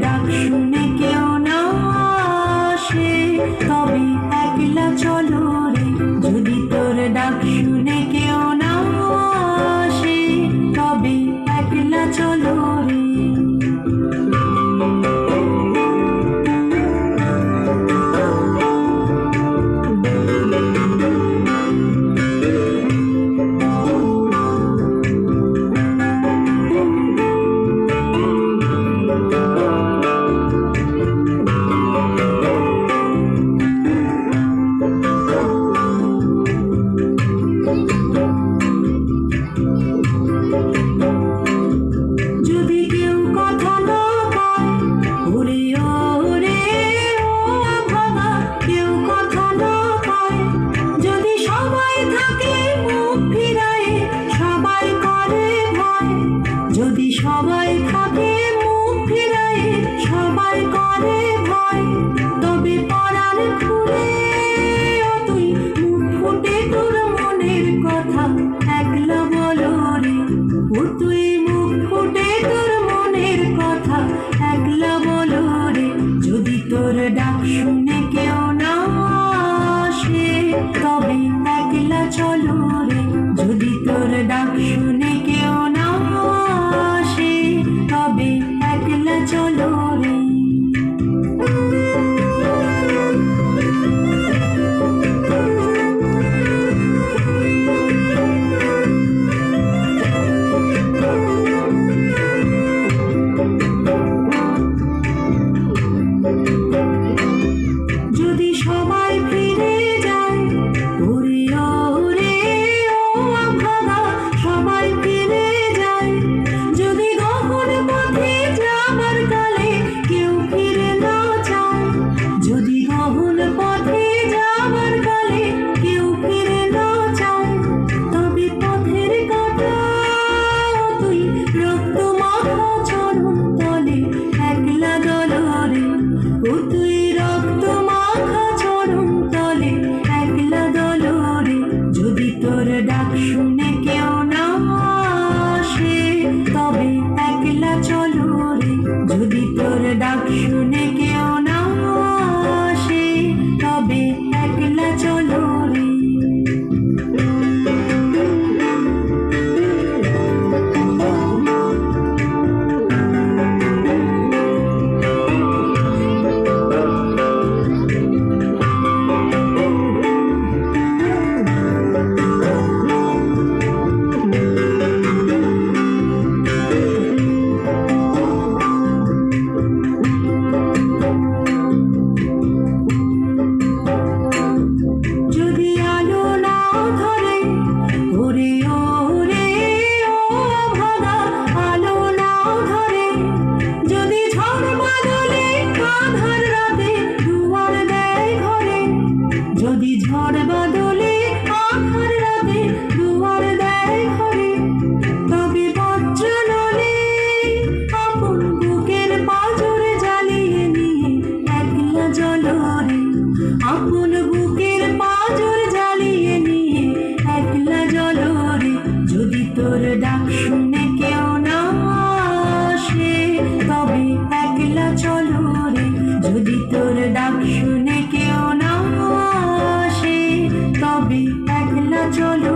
ডাক শুনে কেউ না আসে তবে একলা চলো রে। যদি তোর ডাক শুনে কেউ না আসে তবে একলা চলো রে। যদি কেউ কথা না কয় ওরে ওরে ও ভাবা, কেউ কথা না কয়, যদি সবাই থাকে মুখ ফিরায় সবাই করে ভয়, যদি সবাই থাকে মুখ ফিরায় সবাই করে ভয়, তবে পরাণ খুলে ও তুই মুখ ফুটে তোর মনের কথা একলা বলো রে। ও তুই মুখ ফুটে তোর মনের কথা একলা বলো রে। যদি তোর ডাক শুনে কেউ না আসে তবে একলা চলো রে। যদি তোর ডাক শুনে কেউ না আসে তবে একলা চলো রে। যদি সবাই ফিরে যায় ওরে ওরে ও ভাগা, সবাই একলা চলো